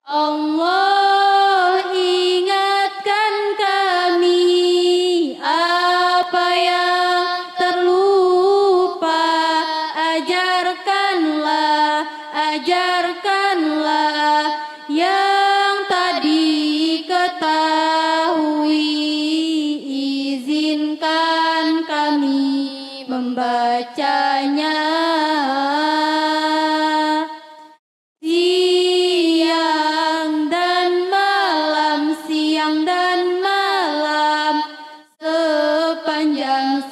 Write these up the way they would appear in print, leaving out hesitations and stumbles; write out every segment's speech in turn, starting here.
Allah ingatkan kami apa yang terlupa, ajarkanlah yang tadi ketahui, izinkan kami membacanya.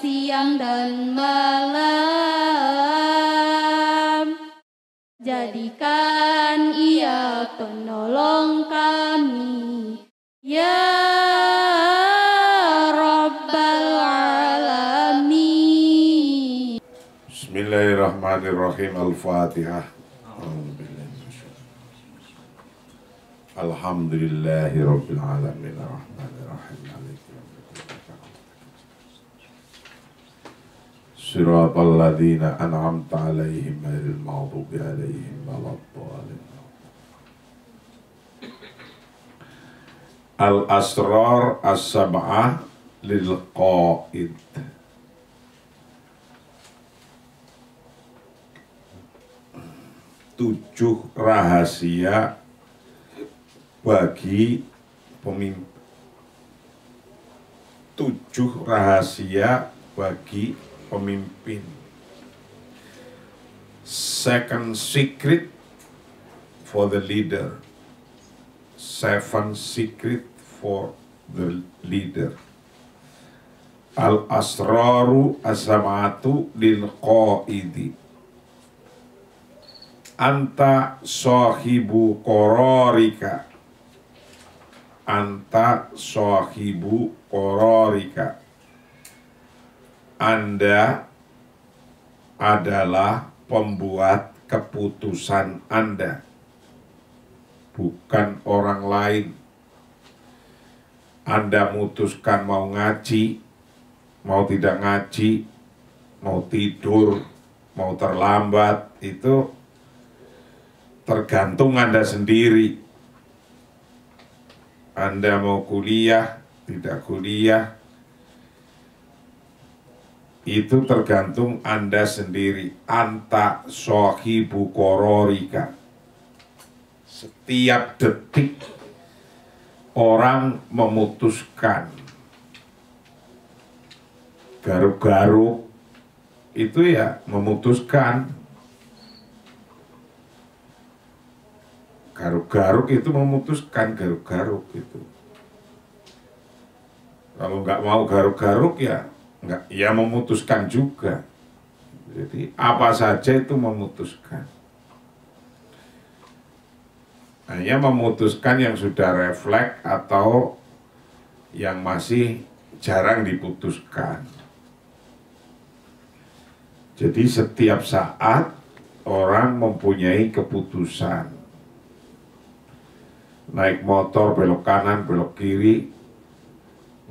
Siang dan malam, jadikan ia penolong kami, ya Rabbal Alamin. Bismillahirrahmanirrahim. Al-Fatihah. Alhamdulillahi Rabbil Alamin. Ar-Rahmanir-Rahim. Siratal ladzina an'amta 'alaihim ghairil maghdubi 'alaihim waladdallin. Al-asrar as-sab'ah lil qaid. Tujuh rahasia bagi pemimpin. Tujuh rahasia bagi pemimpin. Second secret for the leader. Seven secret for the leader. Al-asraru as-sam'atu lil qaidi. Anta sahibu qararika. Anta sahibu qararika. Anda adalah pembuat keputusan Anda, bukan orang lain. Anda memutuskan mau ngaji, mau tidak ngaji, mau tidur, mau terlambat, itu tergantung Anda sendiri. Anda mau kuliah, tidak kuliah, itu tergantung Anda sendiri. Anta sahibu qararika. Setiap detik orang memutuskan. Garuk-garuk itu ya memutuskan. Garuk-garuk itu memutuskan, garuk-garuk itu. Kalau nggak mau garuk-garuk ya enggak, ia memutuskan juga. Jadi apa saja itu memutuskan. Hanya memutuskan yang sudah refleks atau yang masih jarang diputuskan. Jadi setiap saat orang mempunyai keputusan. Naik motor belok kanan, belok kiri,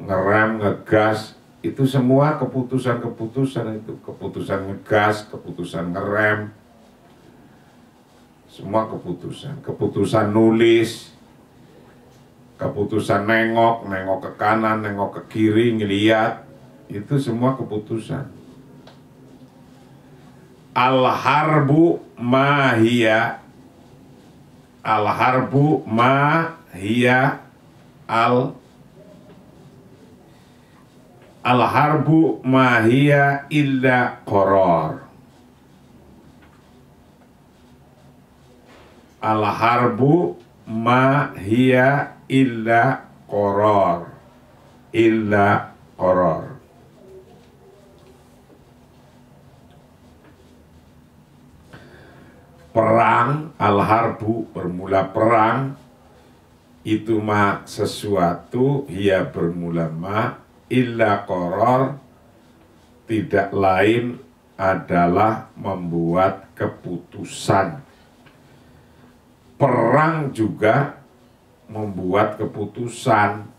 ngerem, ngegas, itu semua keputusan-keputusan itu. Keputusan ngegas, keputusan ngerem, semua keputusan. Keputusan nulis, keputusan nengok ke kanan, nengok ke kiri, ngeliat, itu semua keputusan. Al-harbu mahiyya. Al-harbu mahiyya Al-harbu mahiyya illa qarar. Al-harbu mahiyya illa qarar. Illa qarar. Perang, al-harbu, bermula perang, itu ma sesuatu, ia bermula ma, illa qarar, tidak lain adalah membuat keputusan. Perang juga membuat keputusan,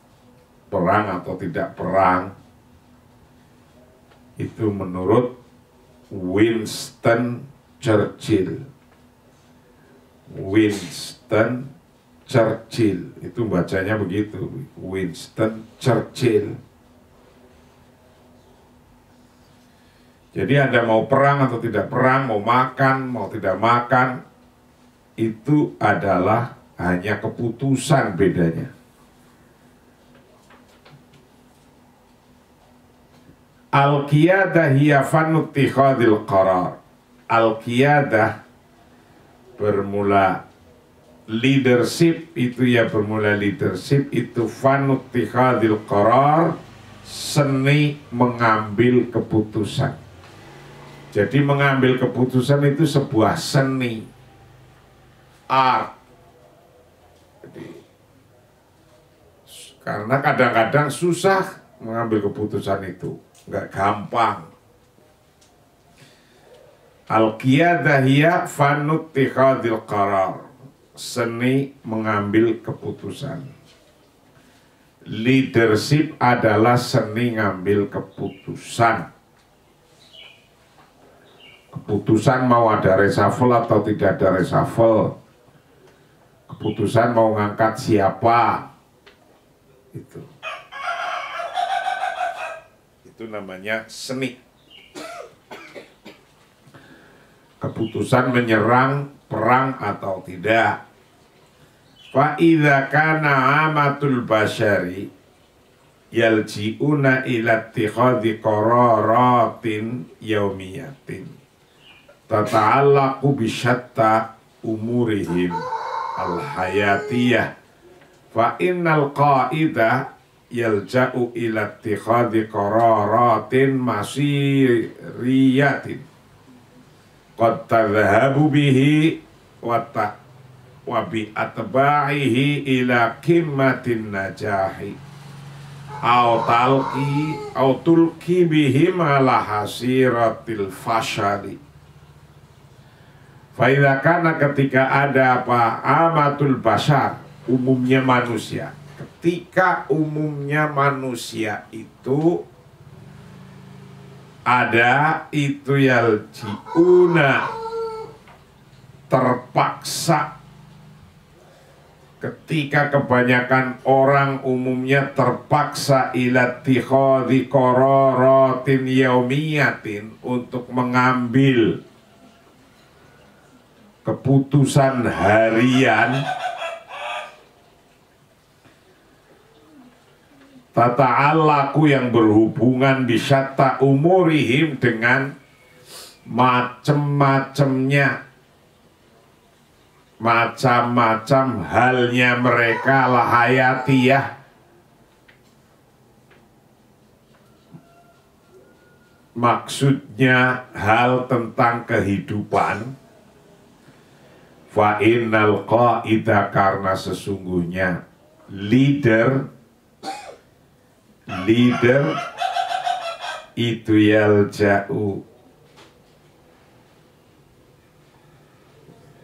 perang atau tidak perang. Itu menurut Winston Churchill. Winston Churchill, itu bacanya begitu, Winston Churchill. Jadi Anda mau perang atau tidak perang, mau makan, mau tidak makan, itu adalah hanya keputusan bedanya. Al-qiyadah hiya fannu ittikhadil qarar. Al-qiyadah bermula leadership, itu ya bermula leadership, itu fannu ittikhadil qarar, seni mengambil keputusan. Jadi mengambil keputusan itu sebuah seni, art. Jadi, karena kadang-kadang susah mengambil keputusan itu, nggak gampang. Al-qiyadah hiya fannu ittikhadil qarar, seni mengambil keputusan. Leadership adalah seni ngambil keputusan. Keputusan mau ada reshuffle atau tidak ada reshuffle, keputusan mau ngangkat siapa, itu namanya seni. Keputusan menyerang perang atau tidak. Fa idza kana amatul basyari yalji'una ila ittikhadhi qararatin yaumiyatin tata'allaqu bisyatta umurihim al-hayatiyah, fa innal qa'idah yalja'u ila ittikhadhi qararatin masiriyatin qad tadhhabu bihi wa bi atba'ihi ila qimmatin najahi au tulki bihim ala hasiratil fashali. Faidakana, ketika ada apa? Amatul bashar, umumnya manusia. Ketika umumnya manusia itu ada, itu yalji'una, terpaksa. Ketika kebanyakan orang umumnya terpaksa ila ittikhadhi qararatin yaumiyatin, untuk mengambil keputusan harian, tata'allaqu, yang berhubungan bisyatta umurihim, dengan macam-macamnya, macam-macam halnya mereka, lahayatiyah, maksudnya hal tentang kehidupan. Fa innal qaida, karena sesungguhnya leader itu yalja'u,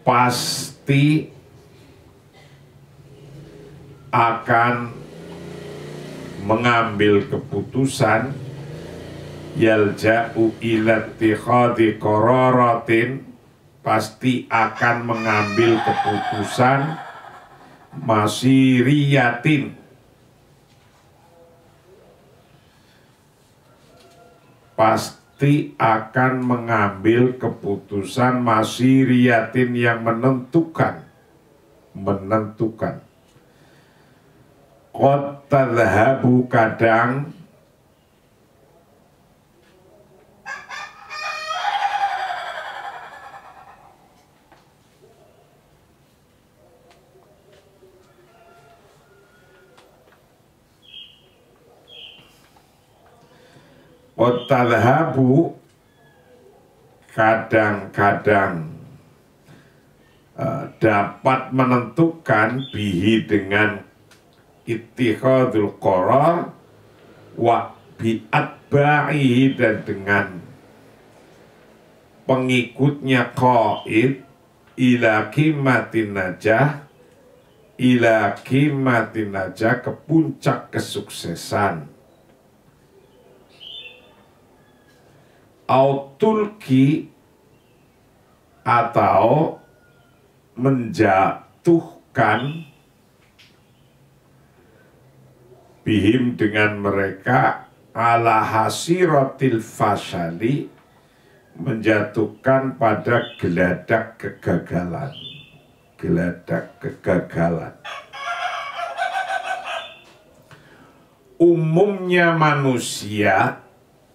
pasti akan mengambil keputusan, yalja'u ila ittikhadhi qararatin, pasti akan mengambil keputusan masiriyatin, pasti akan mengambil keputusan masiriyatin, yang menentukan. Qad tadhhabu, kadang tadhhabu, kadang-kadang dapat menentukan, bihi, dengan ittikhadul qarar, wa bi atba'ihi, dan dengan pengikutnya qaid, ila qimmatin najah, ke puncak kesuksesan. Autulki, atau menjatuhkan bihim dengan mereka, ala hasiratil fasyali, menjatuhkan pada geladak kegagalan. Geladak kegagalan. Umumnya manusia,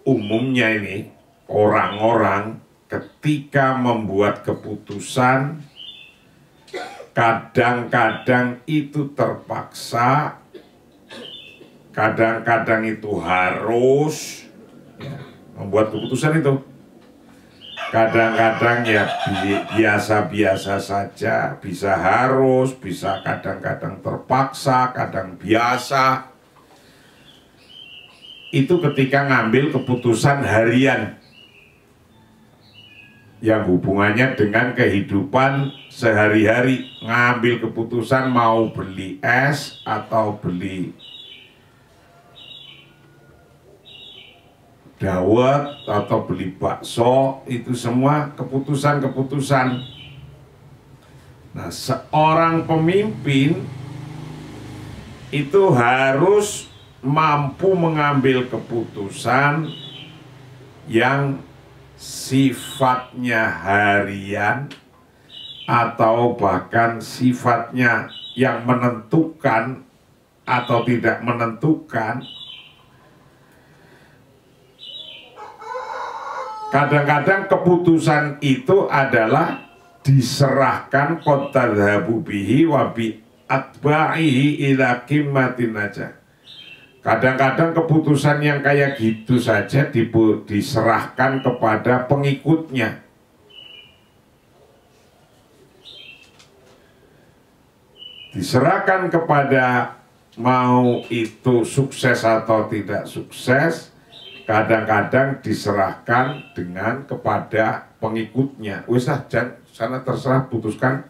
umumnya ini orang-orang ketika membuat keputusan kadang-kadang itu terpaksa, kadang-kadang itu harus membuat keputusan itu. Kadang-kadang ya biasa-biasa saja, bisa harus, bisa kadang-kadang terpaksa, kadang biasa. Itu ketika ngambil keputusan harian yang hubungannya dengan kehidupan sehari-hari. Ngambil keputusan mau beli es atau beli dawet atau beli bakso, itu semua keputusan-keputusan. Nah, seorang pemimpin itu harus mampu mengambil keputusan yang sifatnya harian atau bahkan sifatnya yang menentukan atau tidak menentukan. Kadang-kadang keputusan itu adalah diserahkan qadadhabu bihi wa bi atba'ihi ila qimmatin najah. Kadang-kadang keputusan yang kayak gitu saja diserahkan kepada pengikutnya. Diserahkan kepada mau itu sukses atau tidak sukses. Kadang-kadang diserahkan dengan kepada pengikutnya. Wis lah, sana terserah, putuskan.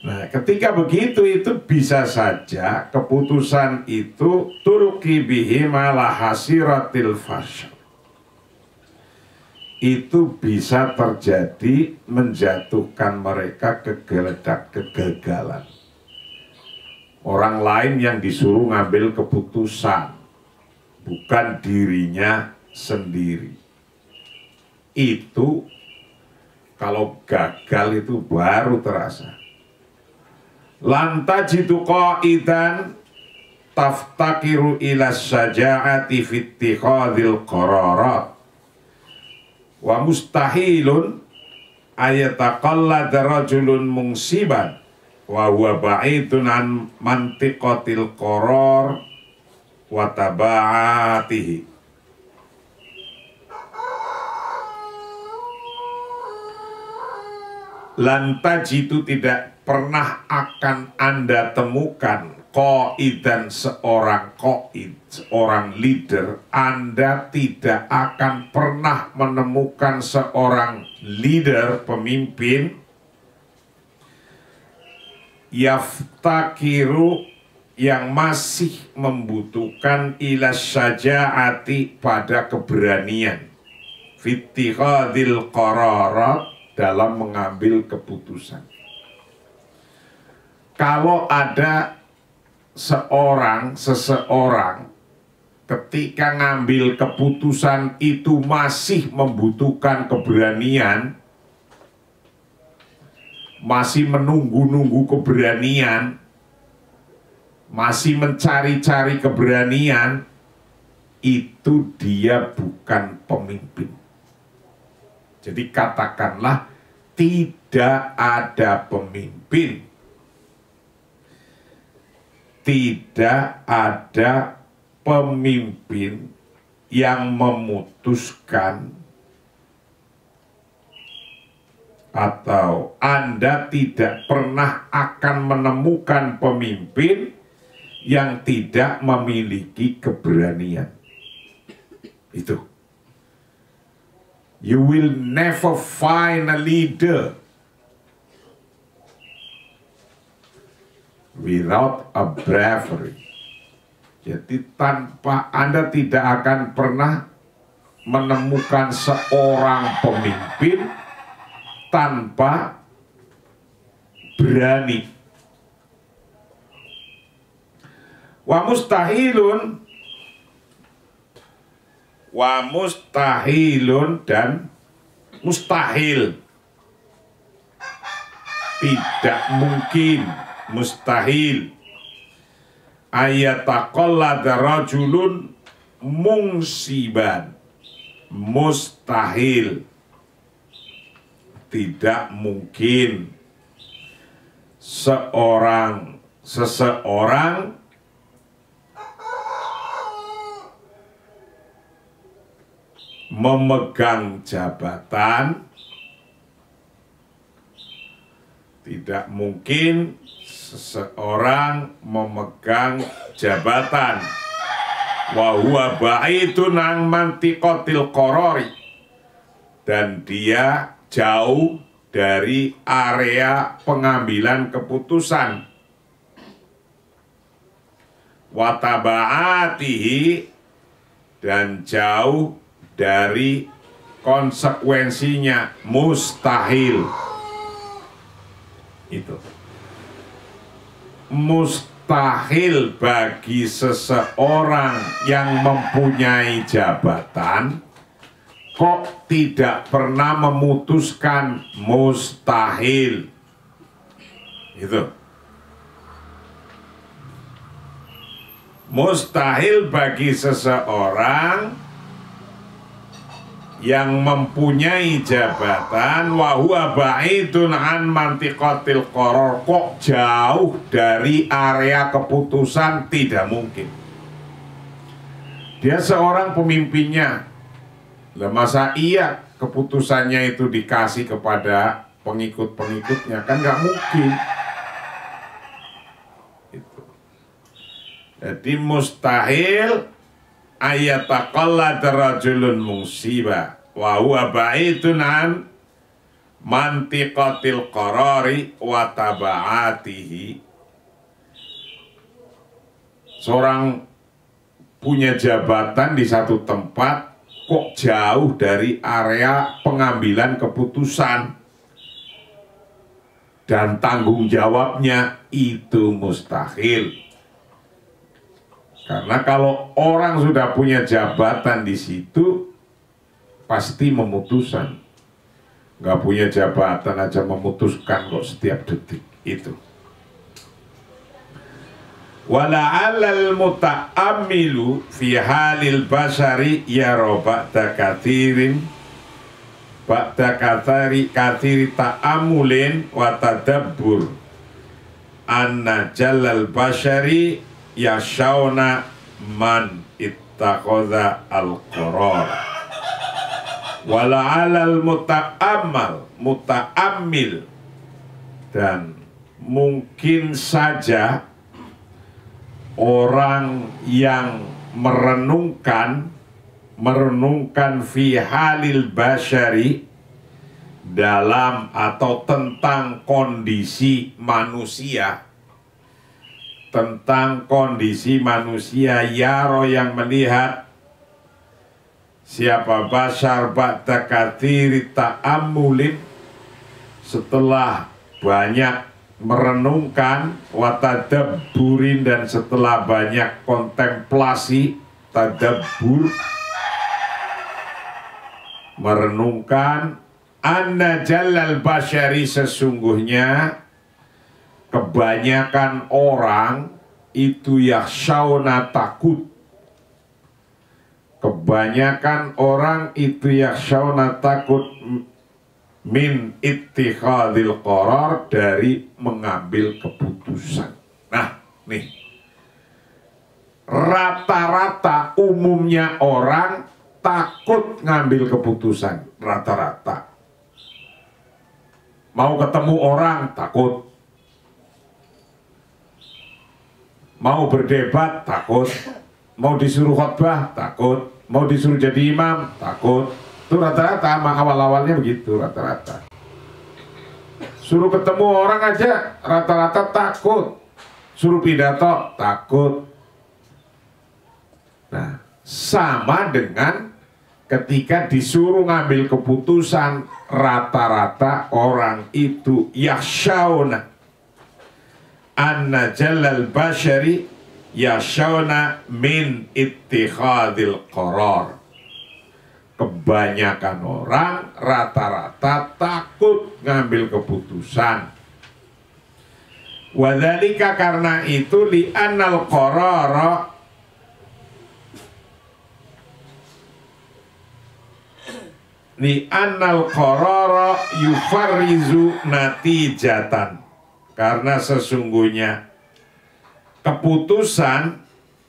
Nah, ketika begitu itu bisa saja keputusan itu tulqi bihi ala hasiratil fasyal. Itu bisa terjadi menjatuhkan mereka ke geladak kegagalan. Orang lain yang disuruh ngambil keputusan, bukan dirinya sendiri. Itu kalau gagal itu baru terasa. Lantajidu qaidan taftakiru ila syaja'ati fittikhadil qararat wa mustahilun ayataqallada rajulun mungsiban wa huwa ba'idun an mantiqatil qarar wa taba'atihi. Lantajidu tidak pernah akan Anda temukan qaidan seorang qaid, seorang leader. Anda tidak akan pernah menemukan seorang leader, pemimpin, yaftakiru, yang masih membutuhkan ila syaja'ati, pada keberanian, fittikhadil qararat, dalam mengambil keputusan. Kalau ada seseorang ketika ngambil keputusan itu masih membutuhkan keberanian, masih menunggu-nunggu keberanian, masih mencari-cari keberanian, itu dia bukan pemimpin. Jadi katakanlah tidak ada pemimpin, tidak ada pemimpin yang memutuskan, atau Anda tidak pernah akan menemukan pemimpin yang tidak memiliki keberanian. Itu. You will never find a leader without a bravery. Jadi tanpa Anda tidak akan pernah menemukan seorang pemimpin tanpa berani. Wa mustahilun dan mustahil, tidak mungkin, mustahil. Ayataqallada rajulun mungsiban, mustahil, tidak mungkin seseorang memegang jabatan, tidak mungkin seseorang memegang jabatan wa huwa ba'idun an mantiqatil qarari, dan dia jauh dari area pengambilan keputusan, wa tabaatihi, dan jauh dari konsekuensinya, mustahil. Itu mustahil bagi seseorang yang mempunyai jabatan kok tidak pernah memutuskan, mustahil. Itu mustahil bagi seseorang yang mempunyai jabatan wa huwa ba'idun an mantiqatil qarar, kok jauh dari area keputusan, tidak mungkin. Dia seorang pemimpinnya, lah masa iya keputusannya itu dikasih kepada pengikut-pengikutnya, kan nggak mungkin. Itu. Jadi mustahil ayataqallada rajulun musiba wa huwa ba'idun an mantiqatil qarari wa tabaatihi. Seorang punya jabatan di satu tempat kok jauh dari area pengambilan keputusan dan tanggung jawabnya, itu mustahil. Karena kalau orang sudah punya jabatan di situ, pasti memutuskan. Nggak punya jabatan aja memutuskan kok setiap detik. Itu. Wala'alal muta'ammilu fi halil basari yara ba'da kathiri ta'amulin wa tadabbur anna jalal basari yashauna man ittakhadha al-qarar. Wala'alal muta'ammil, dan mungkin saja orang yang merenungkan fi halil basyari, dalam atau tentang kondisi manusia, tentang kondisi manusia, yaro yang melihat, siapa basyar ba'da katsiri ta'ammulin, setelah banyak merenungkan, watadabburin, dan setelah banyak kontemplasi, tadabbur, merenungkan, anna jalal basyari, sesungguhnya kebanyakan orang itu yakhshawna, takut. Kebanyakan orang itu yakhshawna, takut, min ittikhadil qarar, dari mengambil keputusan. Nah, nih, rata-rata umumnya orang takut ngambil keputusan, rata-rata. Mau ketemu orang takut, mau berdebat takut, mau disuruh khotbah takut, mau disuruh jadi imam takut. Itu rata-rata, awal-awalnya begitu rata-rata. Suruh ketemu orang aja rata-rata takut, suruh pidato takut. Nah, sama dengan ketika disuruh ngambil keputusan, rata-rata orang itu yakhshawna anna jalal basyari yashawna min ittikhadil qarar. Kebanyakan orang rata-rata takut ngambil keputusan. Wadzalika, karena itu, li'annal qarara yufarrizu natijatan. Karena sesungguhnya keputusan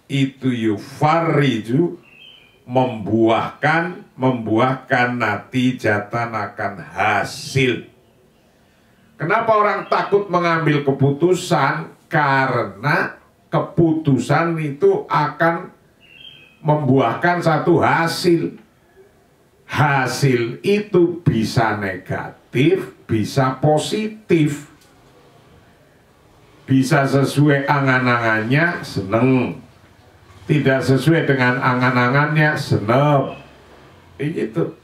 itu yufarrizu membuahkan natijatan, akan hasil. Kenapa orang takut mengambil keputusan? Karena keputusan itu akan membuahkan satu hasil. Hasil itu bisa negatif, bisa positif. Bisa sesuai angan-angannya, seneng. Tidak sesuai dengan angan-angannya, seneng. Begitu.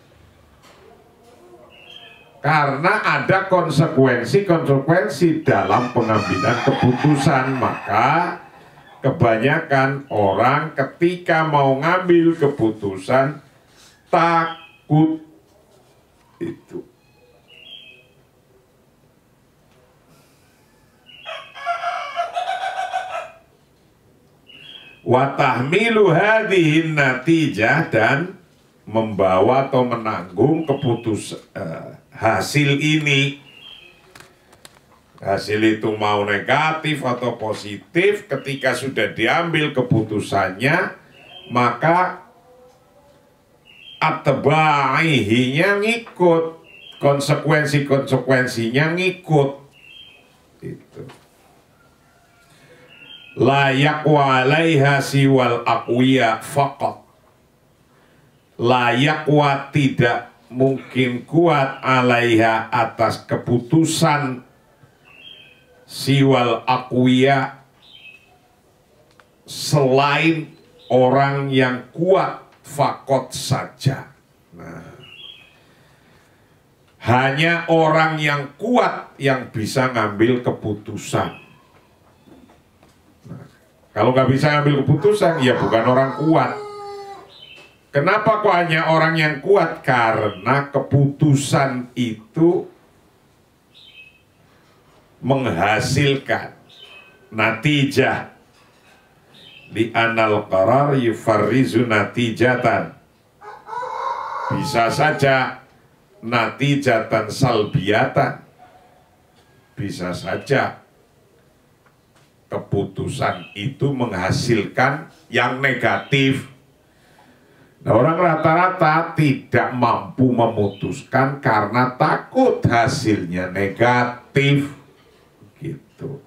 Karena ada konsekuensi-konsekuensi dalam pengambilan keputusan. Maka kebanyakan orang ketika mau ngambil keputusan takut itu. Wa tahmilu hadhihi natijah, dan membawa atau menanggung hasil ini. Hasil itu mau negatif atau positif, ketika sudah diambil keputusannya, maka atba'ihinya ngikut, konsekuensi-konsekuensinya ngikut. Itu. La yaqwa 'alaiha siwal aqwiya faqat. La yaqwa, tidak mungkin kuat, 'alaiha, atas keputusan, siwal aqwiya, selain orang yang kuat, faqat saja. Nah, hanya orang yang kuat yang bisa ngambil keputusan. Kalau nggak bisa ngambil keputusan, ya bukan orang kuat. Kenapa kok hanya orang yang kuat? Karena keputusan itu menghasilkan natijah. Di anal qarar yufarrizu natijatan. Bisa saja natijatan salbiyatan. Bisa saja keputusan itu menghasilkan yang negatif. Nah, orang rata-rata tidak mampu memutuskan karena takut hasilnya negatif. Gitu.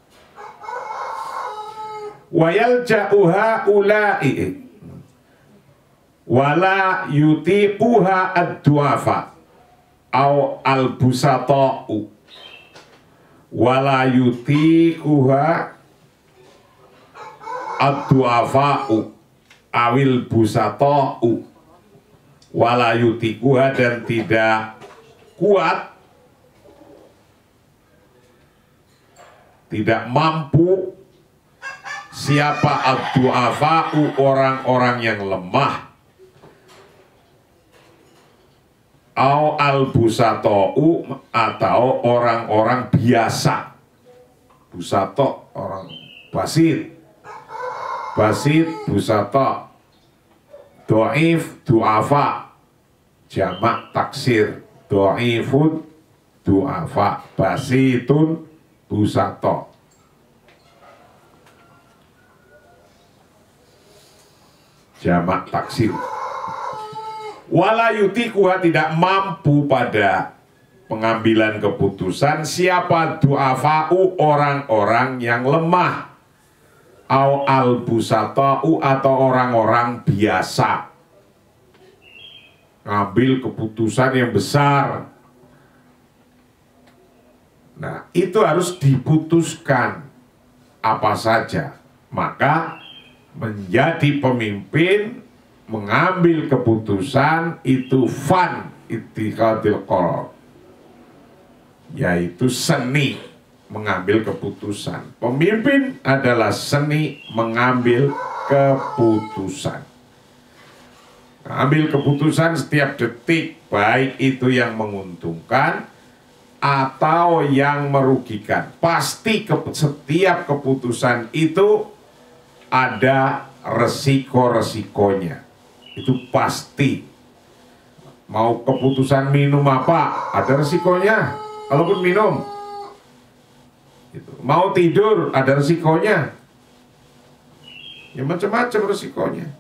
Wa yalja'uha ula'i wala yutiquha ad-du'afa au al-busata'u wala yutiquha ad-du'afa'u awil busata'u wala yutikuha, dan tidak kuat, tidak mampu siapa ad-du'afa'u, orang-orang yang lemah, au al-busata'u, atau orang-orang biasa. Busato, orang basit. Basit, busata. Do'if, du'afa. Jamak taksir. Do'ifun, du'afa. Basitun, busata. Jamak taksir. Wala yutikuha, tidak mampu pada pengambilan keputusan siapa du'afa'u, orang-orang yang lemah. Au al-busata'u, atau orang-orang biasa. Ngambil keputusan yang besar. Nah, itu harus diputuskan apa saja. Maka menjadi pemimpin, mengambil keputusan itu fan ittikhadil qarar, yaitu seni mengambil keputusan. Pemimpin adalah seni mengambil keputusan. Ambil keputusan setiap detik, baik itu yang menguntungkan atau yang merugikan. Pasti setiap keputusan itu ada resiko-resikonya. Itu pasti. Mau keputusan minum apa, ada resikonya. Kalaupun minum. Mau tidur, ada resikonya. Ya macam-macam resikonya.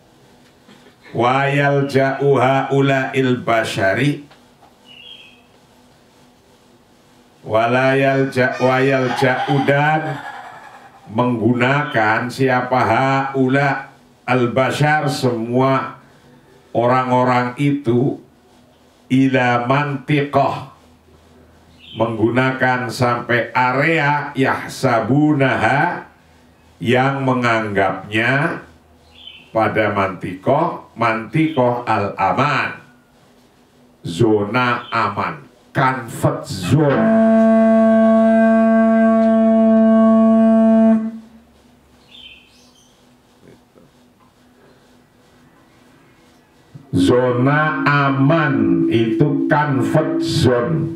Wa yalja'u haula'il basyari wa yalja'u dan menggunakan siapa haula al-basyar, semua orang-orang itu, ila mantiqah, menggunakan sampai area yahsabunaha, yang menganggapnya pada mantikoh al-aman, zona aman, comfort zone. Zona aman itu comfort zone.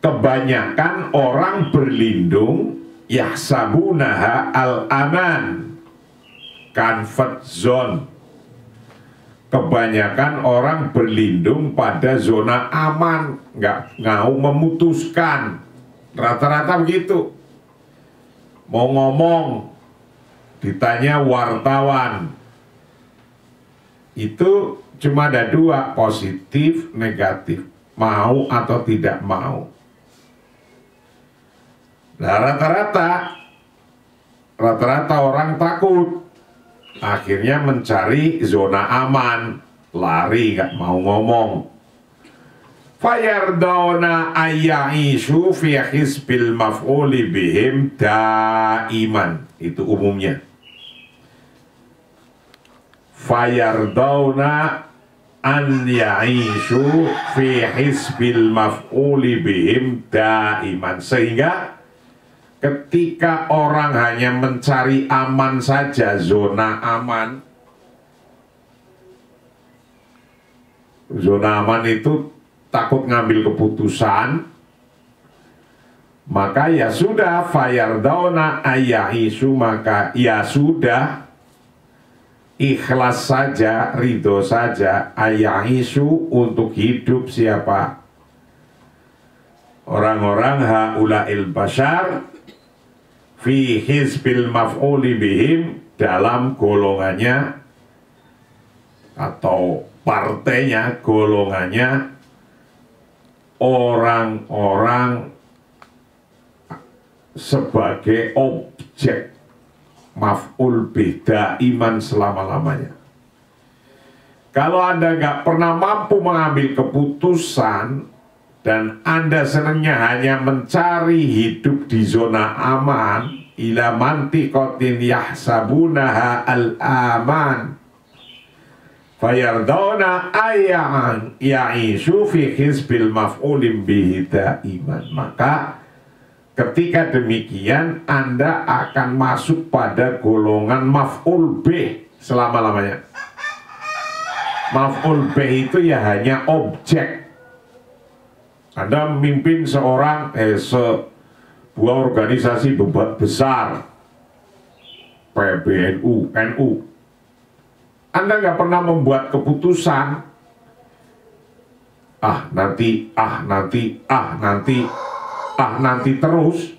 Kebanyakan orang berlindung yahsabunaha al-aman, comfort zone. Kebanyakan orang berlindung pada zona aman, nggak mau memutuskan. Rata-rata begitu. Mau ngomong, ditanya wartawan, itu cuma ada dua, positif, negatif, mau atau tidak mau. Nah, rata-rata orang takut, akhirnya mencari zona aman, lari, gak mau ngomong. Fayardawna ayya'ishu fi hisbil maf'uli bihim daiman, itu umumnya. Fayardawna an ya'ishu fi hisbil maf'uli bihim daiman, sehingga ketika orang hanya mencari aman saja, zona aman. Zona aman itu takut ngambil keputusan, maka ya sudah, fayardawna ayyahisu, maka ya sudah, ikhlas saja, ridho saja, ayyahisu, untuk hidup siapa? Orang-orang haula'il basyar fi hizbil maf'uli bihim, dalam golongannya atau partainya, golongannya orang-orang sebagai objek maf'ul bih daiman, selama-lamanya. Kalau Anda nggak pernah mampu mengambil keputusan dan Anda senangnya hanya mencari hidup di zona aman, ila mantiqatin yahsabunaha al-aman, fayardawna ayyan ya'ishu fi hizbil maf'ulim bihi daiman, maka ketika demikian Anda akan masuk pada golongan maf'ul bih selama-lamanya. Maf'ul bih itu ya hanya objek. Anda memimpin sebuah organisasi besar, PBNU, NU. Anda nggak pernah membuat keputusan, nanti terus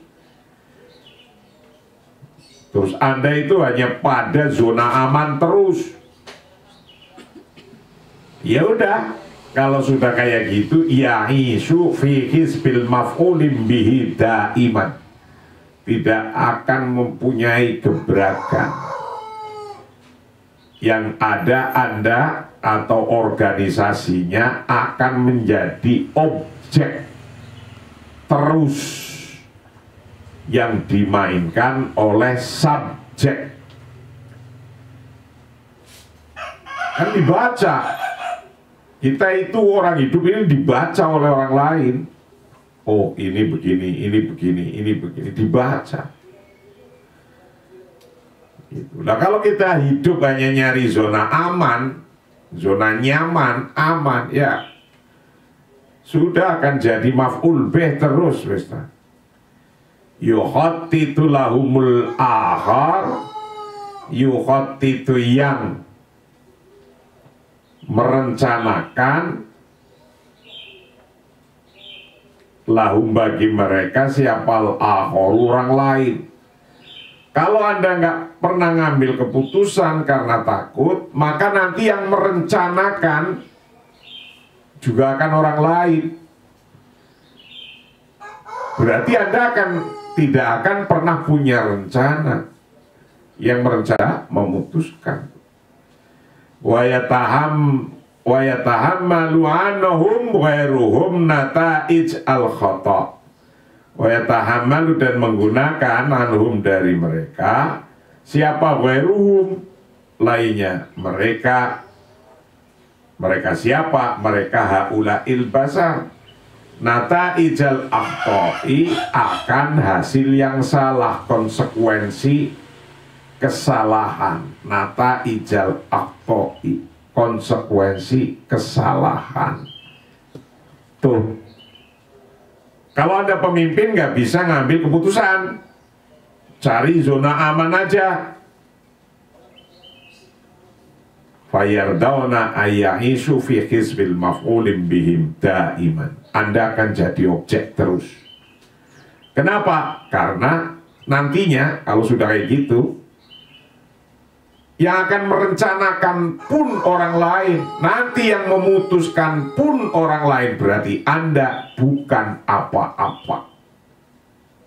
Anda itu hanya pada zona aman terus. Ya udah. Kalau sudah kayak gitu, ya'ishu fi hizbil maf'ulim bihi daiman, tidak akan mempunyai gebrakan. Yang ada Anda atau organisasinya akan menjadi objek terus yang dimainkan oleh subjek. Kan dibaca Kita itu orang hidup ini dibaca oleh orang lain. Oh, ini begini, ini begini, ini begini, dibaca. Gitu. Nah, kalau kita hidup hanya nyari zona aman, zona nyaman, aman, ya sudah akan jadi maf'ul bih terus, westa. Yukhatitu lahumul akhar, yukhatitu yang merencanakan lahum bagi mereka siapal akhor, orang lain. Kalau Anda nggak pernah ngambil keputusan karena takut, maka nanti yang merencanakan juga akan orang lain. Berarti Anda tidak akan pernah punya rencana. Yang merencana memutuskan. Wa yatahammalu anhum ghairuhum nata'ij al-khata'. Wa yatahammalu, dan menggunakan anhum dari mereka siapa ghairuhum lainnya, mereka siapa? Mereka haula'il basar, nata'ijal akhta'i, akan hasil yang salah, konsekuensi kesalahan. Nata'ijal akhta'i, konsekuensi kesalahan. Tuh, kalau Anda pemimpin nggak bisa ngambil keputusan, cari zona aman aja. Fayardawna ayyahishu fi hizbil maf'ulim bihim daiman. Anda akan jadi objek terus. Kenapa? Karena nantinya kalau sudah kayak gitu, yang akan merencanakan pun orang lain, nanti yang memutuskan pun orang lain, berarti Anda bukan apa-apa.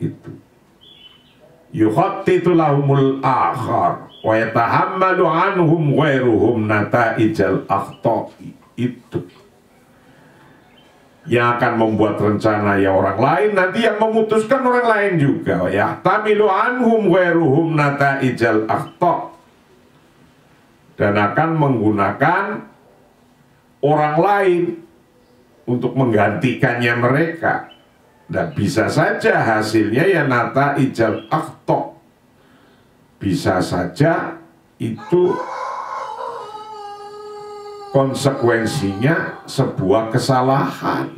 Itu yukhattitu lahumul akhar wa yatahammalu anhum ghairuhum nata'ijal akhta'i. Itu yang akan membuat rencana ya orang lain, nanti yang memutuskan orang lain juga. Ya tamilu anhum ghairuhum nata'ijal akhta', dan akan menggunakan orang lain untuk menggantikannya mereka. Dan bisa saja hasilnya ya nata'ijal akhta', bisa saja itu konsekuensinya sebuah kesalahan.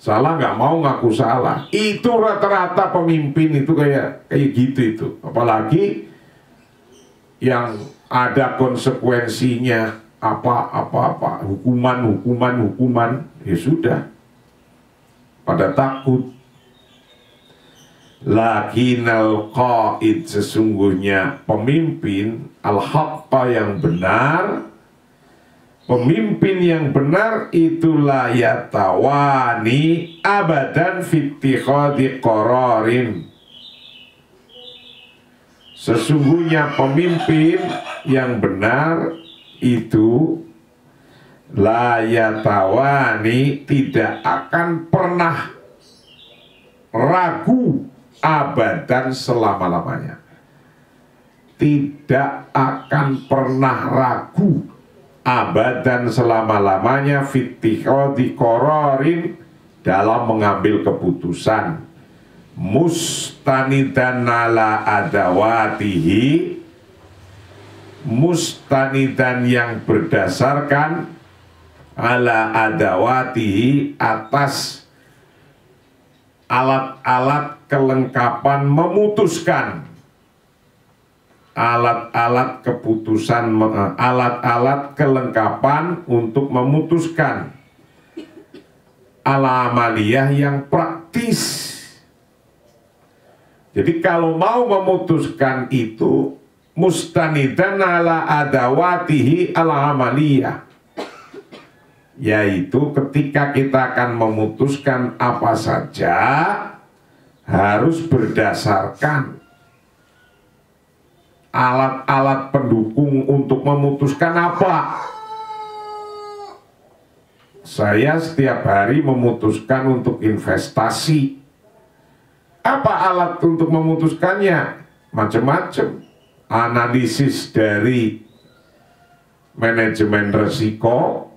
Salah nggak mau ngaku salah. Itu rata-rata pemimpin itu kayak gitu itu. Apalagi yang ada konsekuensinya apa hukuman, ya sudah pada takut. Lakinnal qaid, sesungguhnya pemimpin al-haqqa, yang benar, pemimpin yang benar itulah yatawani abadan fittikhadi qararin. Sesungguhnya pemimpin yang benar itu la yatawani, tidak akan pernah ragu, abadan, selama-lamanya. Tidak akan pernah ragu, abadan, selama-lamanya, fittikhadi qararin, dalam mengambil keputusan. Mustanidan ala adawatihi, mustanidan yang berdasarkan, ala adawatihi, atas alat-alat kelengkapan memutuskan, alat-alat keputusan, alat-alat kelengkapan untuk memutuskan, ala amaliyah, yang praktis. Jadi kalau mau memutuskan itu mustanidan ala adawatihi ala amaliyah, yaitu ketika kita akan memutuskan apa saja harus berdasarkan alat-alat pendukung untuk memutuskan apa. Saya setiap hari memutuskan untuk investasi. Apa alat untuk memutuskannya? Macam-macam. Analisis dari manajemen risiko,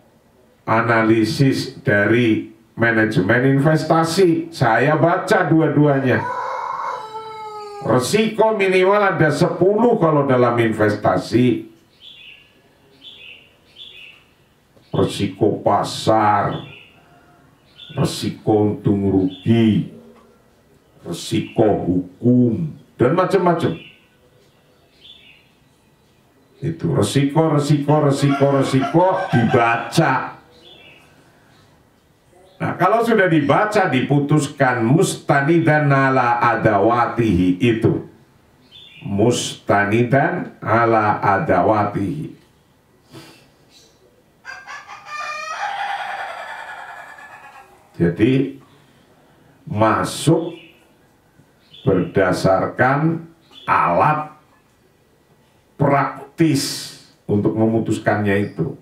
analisis dari manajemen investasi. Saya baca dua-duanya. Risiko minimal ada 10 kalau dalam investasi. Risiko pasar, risiko untung rugi, risiko hukum, dan macam-macam. Itu risiko dibaca. Nah, kalau sudah dibaca, diputuskan mustanidan ala adawatihi itu. Mustanidan ala adawatihi. Jadi masuk berdasarkan alat praktis untuk memutuskannya itu.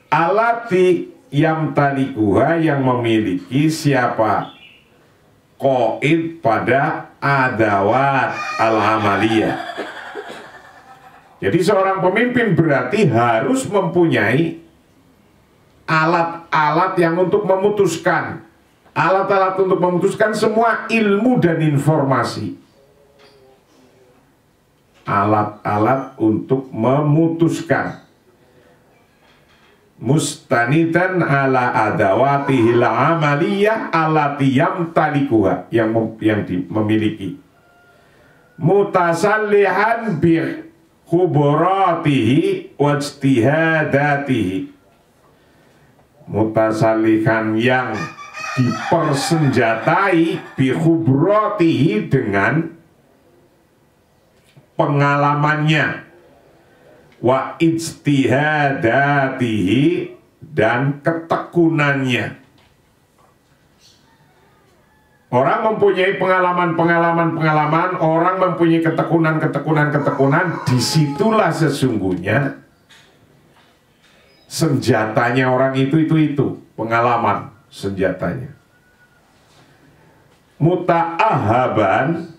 Alati yang talikuha, yang memiliki siapa? Qaid pada adawat al-amaliyah. Jadi seorang pemimpin berarti harus mempunyai alat-alat yang untuk memutuskan. Alat-alat untuk memutuskan semua ilmu dan informasi. Alat-alat untuk memutuskan. Mustanidan ala adawatihil amaliyah allati yamtalikuha, yang memiliki. Mutasallihan bi khuburatihi wajtihadatihi. Mutasalihan yang dipersenjatai bikhubratihi dengan pengalamannya, wa ijtihadatihi dan ketekunannya. Orang mempunyai pengalaman, orang mempunyai ketekunan, disitulah sesungguhnya senjatanya orang itu pengalaman senjatanya. Muta'ahaban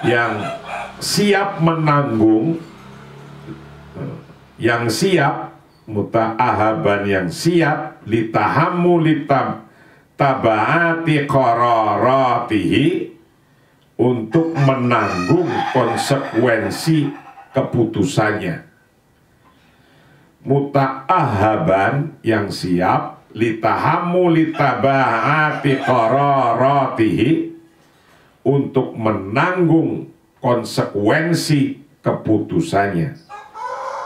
yang siap menanggung, yang siap, muta'ahaban yang siap, litahammu tabaati qararatihi, untuk menanggung konsekuensi keputusannya. Muta'ahaban yang siap, litahammu tabaati qararatihi, untuk menanggung konsekuensi keputusannya.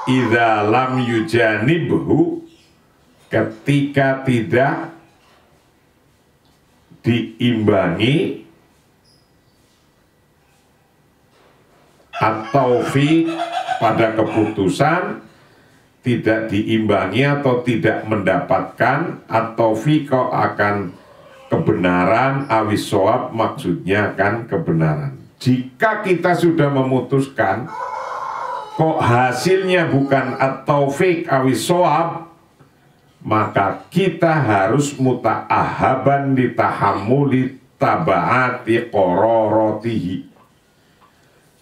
Idza lam yujanibhu, ketika tidak diimbangi atau fi pada keputusan, tidak diimbangi atau tidak mendapatkan, atau fi kau akan kebenaran, awis shawab maksudnya kan kebenaran. Jika kita sudah memutuskan kok hasilnya bukan at-taufiq awis shawab, maka kita harus muta'ahaban litahammuli tabaati qararatihi.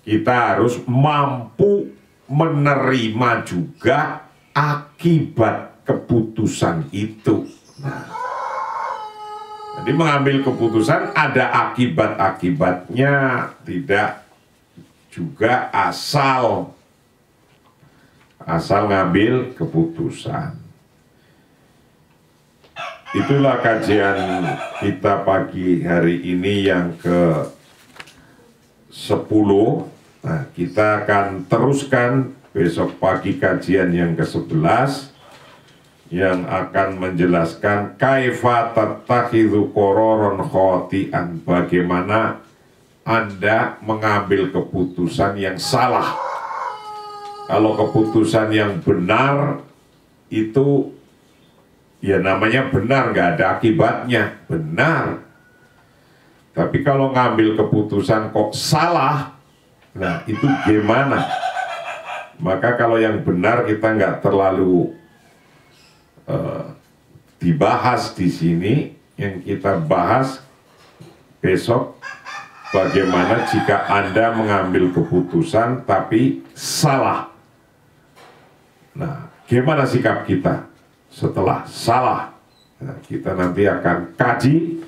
Kita harus mampu menerima juga akibat keputusan itu. Nah, jadi mengambil keputusan ada akibat-akibatnya, tidak juga asal ngambil keputusan. Itulah kajian kita pagi hari ini yang ke-10. Nah, kita akan teruskan besok pagi kajian yang ke-11 yang akan menjelaskan kaifa tattakhidhu qararan khati'an, bagaimana Anda mengambil keputusan yang salah. Kalau keputusan yang benar itu ya namanya benar, nggak ada akibatnya, benar. Tapi kalau ngambil keputusan kok salah, Nah, itu gimana? Maka kalau yang benar kita nggak terlalu dibahas di sini, yang kita bahas besok bagaimana jika Anda mengambil keputusan tapi salah. Nah, gimana sikap kita setelah salah? Nah, kita nanti akan kaji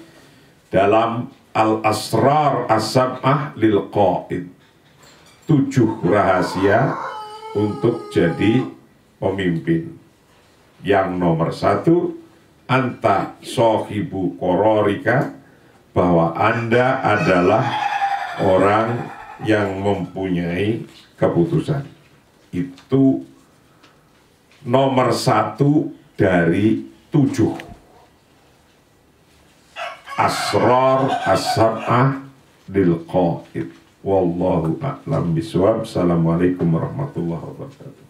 dalam Al-Asrar As-Sab'ah Lil Qaid, 7 rahasia untuk jadi pemimpin. Yang nomor 1, anta sohibu kororika, bahwa Anda adalah orang yang mempunyai keputusan. Itu nomor 1 dari 7. Asrar As-Sab'ah Lil Qaid. Wallahu a'lam bishawab. Assalamualaikum warahmatullahi wabarakatuh.